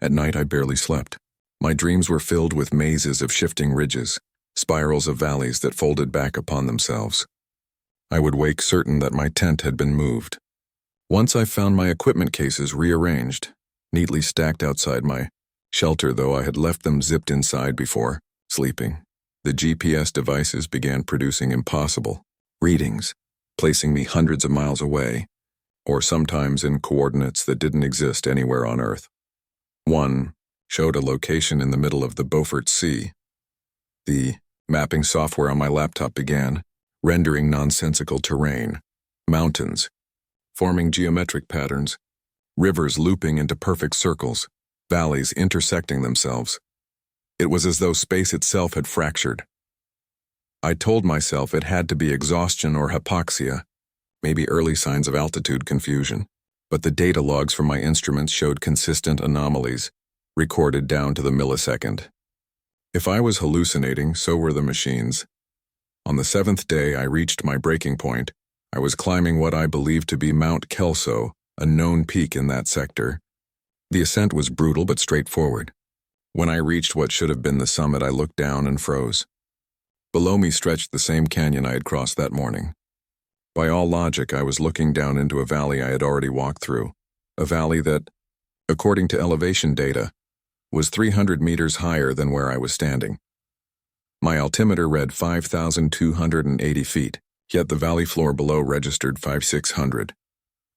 At night I barely slept. My dreams were filled with mazes of shifting ridges, spirals of valleys that folded back upon themselves. I would wake certain that my tent had been moved. Once I found my equipment cases rearranged, neatly stacked outside my shelter, though I had left them zipped inside before sleeping. The GPS devices began producing impossible readings, placing me hundreds of miles away, or sometimes in coordinates that didn't exist anywhere on Earth. One showed a location in the middle of the Beaufort Sea. The mapping software on my laptop began rendering nonsensical terrain, mountains, forming geometric patterns, rivers looping into perfect circles, valleys intersecting themselves. It was as though space itself had fractured. I told myself it had to be exhaustion or hypoxia, maybe early signs of altitude confusion, but the data logs from my instruments showed consistent anomalies, recorded down to the millisecond. If I was hallucinating, so were the machines. On the 7th day, I reached my breaking point. I was climbing what I believed to be Mount Kelso, a known peak in that sector. The ascent was brutal but straightforward. When I reached what should have been the summit, I looked down and froze. Below me stretched the same canyon I had crossed that morning. By all logic, I was looking down into a valley I had already walked through, a valley that, according to elevation data, was 300 meters higher than where I was standing. My altimeter read 5,280 feet, yet the valley floor below registered 5,600.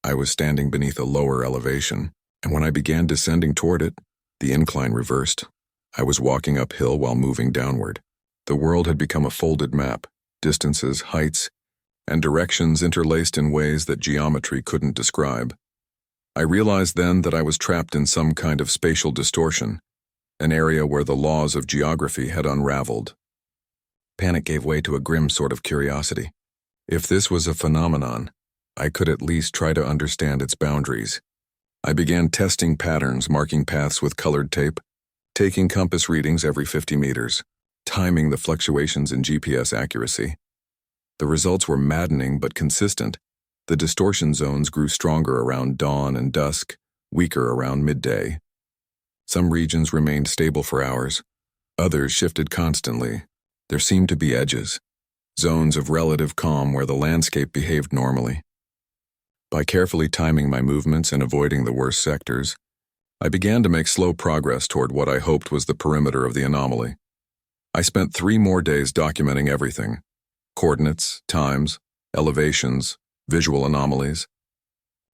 I was standing beneath a lower elevation, and when I began descending toward it, the incline reversed. I was walking uphill while moving downward. The world had become a folded map, distances, heights, and directions interlaced in ways that geometry couldn't describe. I realized then that I was trapped in some kind of spatial distortion, an area where the laws of geography had unraveled. Panic gave way to a grim sort of curiosity. If this was a phenomenon, I could at least try to understand its boundaries. I began testing patterns, marking paths with colored tape, taking compass readings every 50 meters, timing the fluctuations in GPS accuracy. The results were maddening but consistent. The distortion zones grew stronger around dawn and dusk, weaker around midday. Some regions remained stable for hours. Others shifted constantly. There seemed to be edges, zones of relative calm where the landscape behaved normally. By carefully timing my movements and avoiding the worst sectors, I began to make slow progress toward what I hoped was the perimeter of the anomaly. I spent 3 more days documenting everything: coordinates, times, elevations, visual anomalies.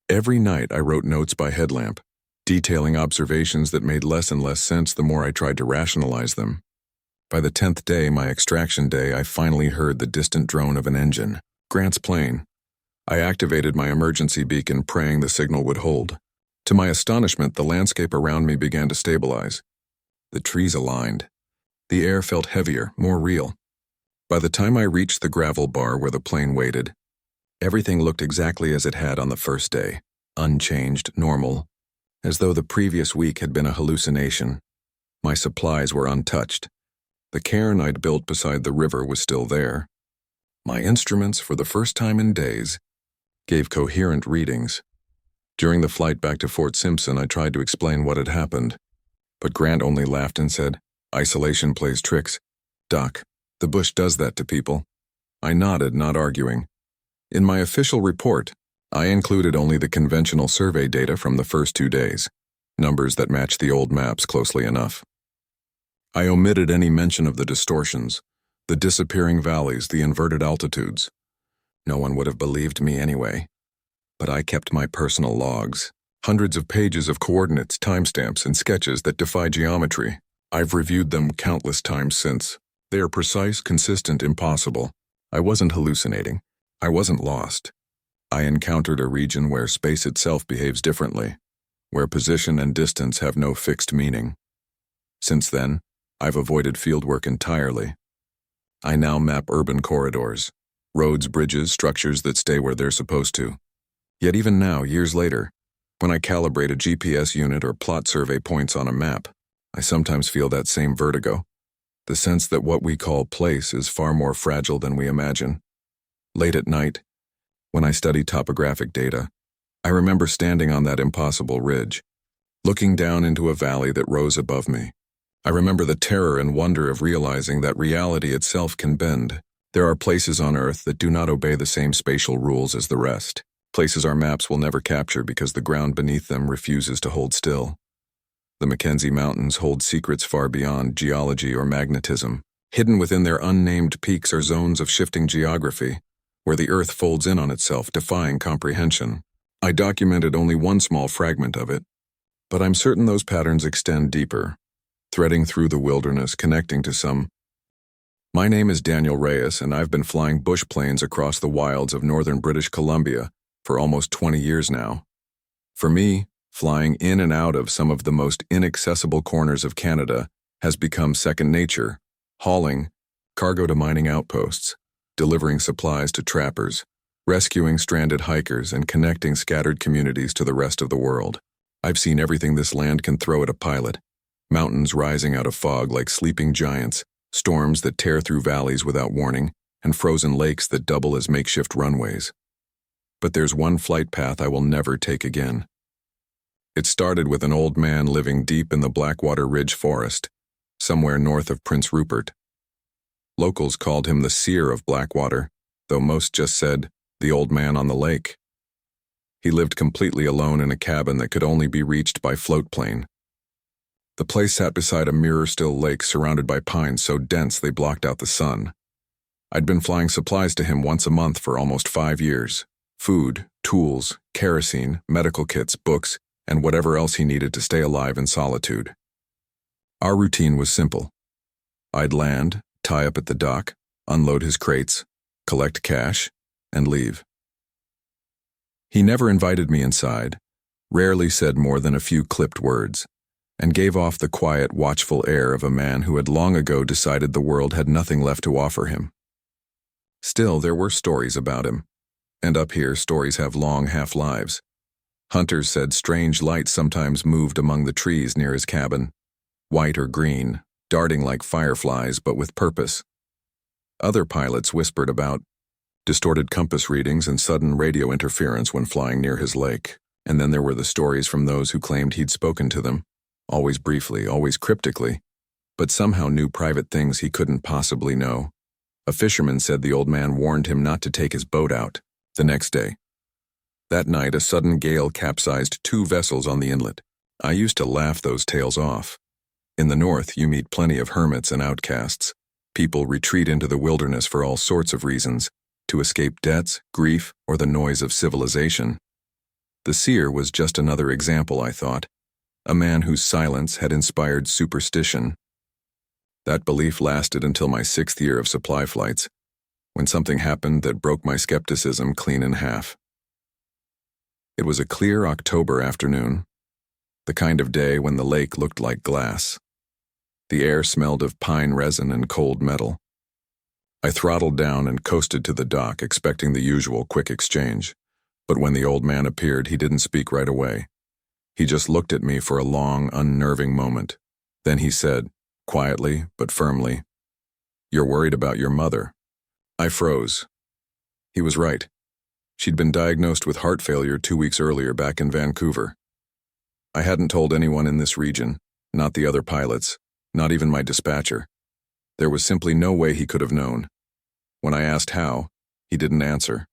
Every night I wrote notes by headlamp, detailing observations that made less and less sense the more I tried to rationalize them. By the 10th day, my extraction day, I finally heard the distant drone of an engine, Grant's plane. I activated my emergency beacon, praying the signal would hold. To my astonishment, the landscape around me began to stabilize. The trees aligned. The air felt heavier, more real. By the time I reached the gravel bar where the plane waited, everything looked exactly as it had on the first day, unchanged, normal, as though the previous week had been a hallucination. My supplies were untouched. The cairn I'd built beside the river was still there. My instruments, for the first time in days, gave coherent readings. During the flight back to Fort Simpson, I tried to explain what had happened, but Grant only laughed and said, "Isolation plays tricks. Doc, the bush does that to people." I nodded, not arguing. In my official report, I included only the conventional survey data from the first 2 days, numbers that matched the old maps closely enough. I omitted any mention of the distortions, the disappearing valleys, the inverted altitudes. No one would have believed me anyway. But I kept my personal logs, Hundreds of pages of coordinates, timestamps, and sketches that defy geometry. I've reviewed them countless times since. They are precise, consistent, impossible. I wasn't hallucinating. I wasn't lost. I encountered a region where space itself behaves differently, where position and distance have no fixed meaning. Since then, I've avoided fieldwork entirely. I now map urban corridors, roads, bridges, structures that stay where they're supposed to. Yet even now, years later, when I calibrate a GPS unit or plot survey points on a map, I sometimes feel that same vertigo, the sense that what we call place is far more fragile than we imagine. Late at night, when I study topographic data, I remember standing on that impossible ridge, looking down into a valley that rose above me. I remember the terror and wonder of realizing that reality itself can bend. There are places on Earth that do not obey the same spatial rules as the rest. Places our maps will never capture because the ground beneath them refuses to hold still. The Mackenzie Mountains hold secrets far beyond geology or magnetism. Hidden within their unnamed peaks are zones of shifting geography, where the Earth folds in on itself, defying comprehension. I documented only one small fragment of it, but I'm certain those patterns extend deeper, threading through the wilderness, connecting to some. My name is Daniel Reyes, and I've been flying bush planes across the wilds of northern British Columbia for almost 20 years now. For me, flying in and out of some of the most inaccessible corners of Canada has become second nature, hauling cargo to mining outposts, delivering supplies to trappers, rescuing stranded hikers, and connecting scattered communities to the rest of the world. I've seen everything this land can throw at a pilot. Mountains rising out of fog like sleeping giants, storms that tear through valleys without warning, and frozen lakes that double as makeshift runways. But there's one flight path I will never take again. It started with an old man living deep in the Blackwater Ridge forest, somewhere north of Prince Rupert. Locals called him the seer of Blackwater, though most just said, the old man on the lake. He lived completely alone in a cabin that could only be reached by float plane. The place sat beside a mirror-still lake surrounded by pines so dense they blocked out the sun. I'd been flying supplies to him once a month for almost 5 years. Food, tools, kerosene, medical kits, books, and whatever else he needed to stay alive in solitude. Our routine was simple. I'd land, tie up at the dock, unload his crates, collect cash, and leave. He never invited me inside, rarely said more than a few clipped words, and gave off the quiet, watchful air of a man who had long ago decided the world had nothing left to offer him. Still, there were stories about him. And up here, stories have long half-lives. Hunters said strange lights sometimes moved among the trees near his cabin, white or green, darting like fireflies but with purpose. Other pilots whispered about distorted compass readings and sudden radio interference when flying near his lake. And then there were the stories from those who claimed he'd spoken to them, always briefly, always cryptically, but somehow knew private things he couldn't possibly know. A fisherman said the old man warned him not to take his boat out. The next day. That night, a sudden gale capsized 2 vessels on the inlet. I used to laugh those tales off. In the north, you meet plenty of hermits and outcasts. People retreat into the wilderness for all sorts of reasons, to escape debts, grief, or the noise of civilization. The seer was just another example, I thought. A man whose silence had inspired superstition. That belief lasted until my 6th year of supply flights, when something happened that broke my skepticism clean in half. It was a clear October afternoon, the kind of day when the lake looked like glass. The air smelled of pine resin and cold metal. I throttled down and coasted to the dock, expecting the usual quick exchange. But when the old man appeared, he didn't speak right away. He just looked at me for a long, unnerving moment. Then he said, quietly but firmly, "You're worried about your mother." I froze. He was right. She'd been diagnosed with heart failure 2 weeks earlier back in Vancouver. I hadn't told anyone in this region, not the other pilots, not even my dispatcher. There was simply no way he could have known. When I asked how, he didn't answer.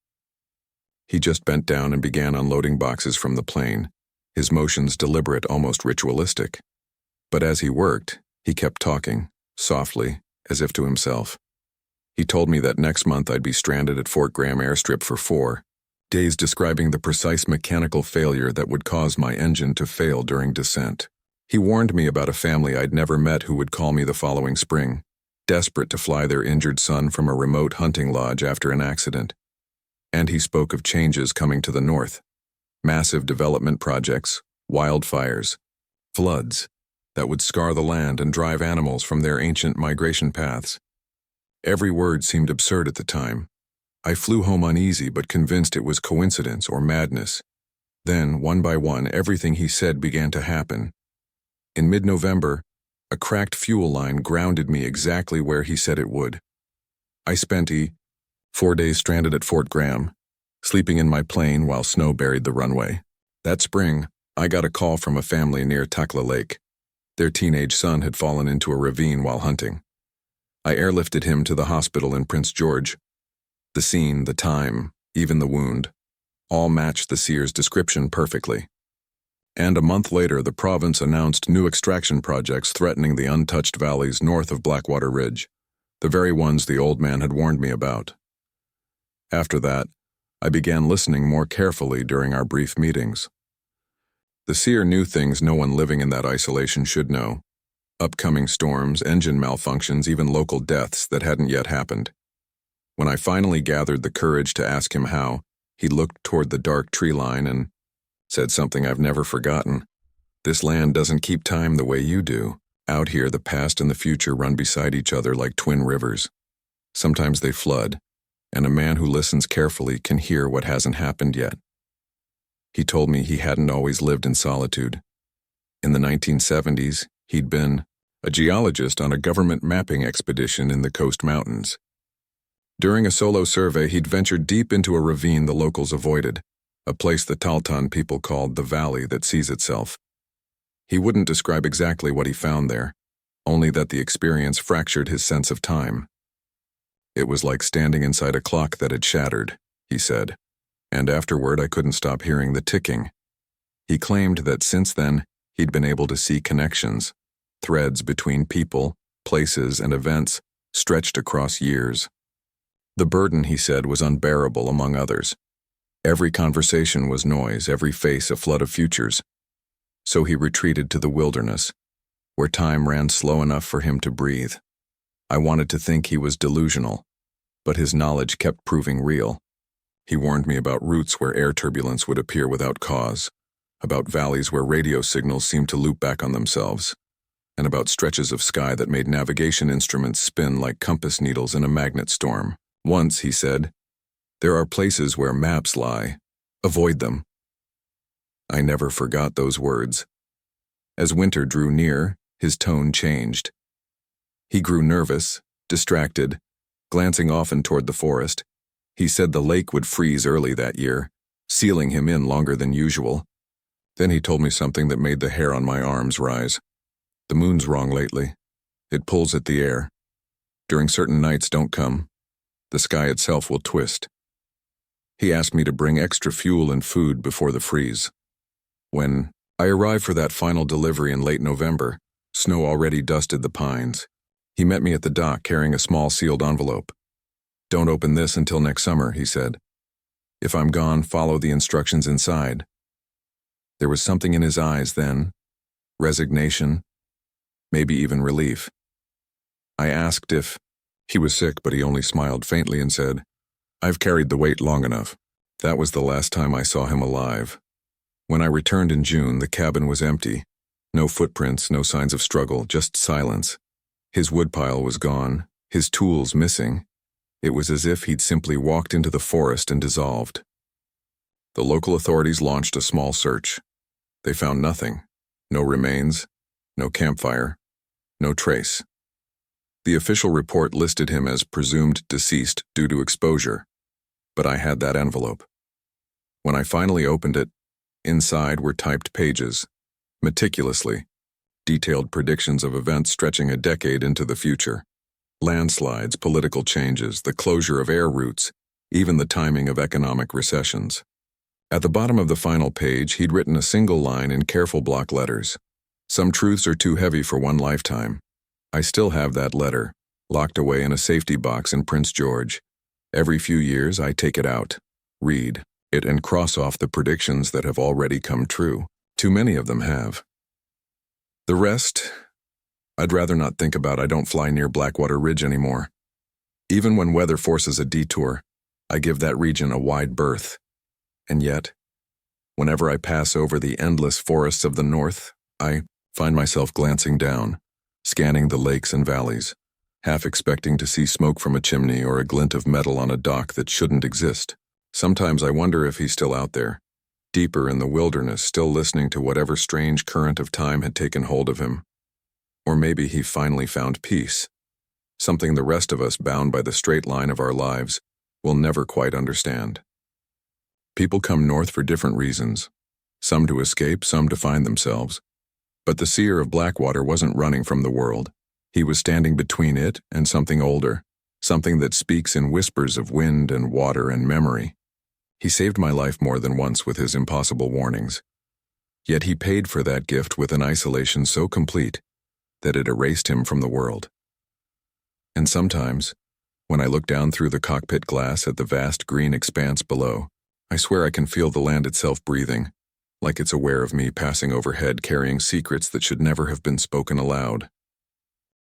He just bent down and began unloading boxes from the plane, his motions deliberate, almost ritualistic. But as he worked, he kept talking, softly, as if to himself. He told me that next month I'd be stranded at Fort Graham airstrip for 4, days describing the precise mechanical failure that would cause my engine to fail during descent. He warned me about a family I'd never met who would call me the following spring, desperate to fly their injured son from a remote hunting lodge after an accident. And he spoke of changes coming to the north, massive development projects, wildfires, floods that would scar the land and drive animals from their ancient migration paths. Every word seemed absurd at the time. I flew home uneasy but convinced it was coincidence or madness. Then, one by one, everything he said began to happen. In mid-November, a cracked fuel line grounded me exactly where he said it would. I spent 4 days stranded at Fort Graham, sleeping in my plane while snow buried the runway. That spring, I got a call from a family near Takla Lake. Their teenage son had fallen into a ravine while hunting. I airlifted him to the hospital in Prince George. The scene, the time, even the wound, all matched the seer's description perfectly. And a month later, the province announced new extraction projects threatening the untouched valleys north of Blackwater Ridge, the very ones the old man had warned me about. After that, I began listening more carefully during our brief meetings. The seer knew things no one living in that isolation should know. Upcoming storms, engine malfunctions, even local deaths that hadn't yet happened. When I finally gathered the courage to ask him how, he looked toward the dark tree line and said something I've never forgotten. This land doesn't keep time the way you do. Out here, the past and the future run beside each other like twin rivers. Sometimes they flood, and a man who listens carefully can hear what hasn't happened yet. He told me he hadn't always lived in solitude. In the 1970s, he'd been a geologist on a government mapping expedition in the Coast Mountains. During a solo survey, he'd ventured deep into a ravine the locals avoided, a place the Tahltan people called the valley that sees itself. He wouldn't describe exactly what he found there, only that the experience fractured his sense of time. It was like standing inside a clock that had shattered, he said, and afterward I couldn't stop hearing the ticking. He claimed that since then, he'd been able to see connections, threads between people, places, and events stretched across years. The burden, he said, was unbearable, among others. Every conversation was noise, every face a flood of futures. So he retreated to the wilderness, where time ran slow enough for him to breathe. I wanted to think he was delusional, but his knowledge kept proving real. He warned me about routes where air turbulence would appear without cause, about valleys where radio signals seemed to loop back on themselves, and about stretches of sky that made navigation instruments spin like compass needles in a magnet storm. Once, he said, "There are places where maps lie. Avoid them." I never forgot those words. As winter drew near, his tone changed. He grew nervous, distracted, glancing often toward the forest. He said the lake would freeze early that year, sealing him in longer than usual. Then he told me something that made the hair on my arms rise. The moon's wrong lately. It pulls at the air. During certain nights, don't come. The sky itself will twist. He asked me to bring extra fuel and food before the freeze. When I arrived for that final delivery in late November, snow already dusted the pines. He met me at the dock carrying a small sealed envelope. "Don't open this until next summer," he said. "If I'm gone, follow the instructions inside." There was something in his eyes then, resignation, maybe even relief. I asked if he was sick, but he only smiled faintly and said, "I've carried the weight long enough." That was the last time I saw him alive. When I returned in June, the cabin was empty. No footprints, no signs of struggle, just silence. His woodpile was gone, his tools missing. It was as if he'd simply walked into the forest and dissolved. The local authorities launched a small search. They found nothing. No remains, no campfire, no trace. The official report listed him as presumed deceased due to exposure, but I had that envelope. When I finally opened it, inside were typed pages, meticulously, detailed predictions of events stretching a decade into the future. Landslides, political changes, the closure of air routes, even the timing of economic recessions. At the bottom of the final page, he'd written a single line in careful block letters. "Some truths are too heavy for one lifetime." I still have that letter, locked away in a safety box in Prince George. Every few years, I take it out, read, it and cross off the predictions that have already come true. Too many of them have. The rest, I'd rather not think about. I don't fly near Blackwater Ridge anymore. Even when weather forces a detour, I give that region a wide berth. And yet, whenever I pass over the endless forests of the north, I find myself glancing down, scanning the lakes and valleys, half expecting to see smoke from a chimney or a glint of metal on a dock that shouldn't exist. Sometimes I wonder if he's still out there, deeper in the wilderness, still listening to whatever strange current of time had taken hold of him. Or maybe he finally found peace, something the rest of us, bound by the straight line of our lives, will never quite understand. People come north for different reasons, some to escape, some to find themselves. But the seer of Blackwater wasn't running from the world. He was standing between it and something older, something that speaks in whispers of wind and water and memory. He saved my life more than once with his impossible warnings. Yet he paid for that gift with an isolation so complete that it erased him from the world. And sometimes, when I look down through the cockpit glass at the vast green expanse below, I swear I can feel the land itself breathing, like it's aware of me passing overhead carrying secrets that should never have been spoken aloud.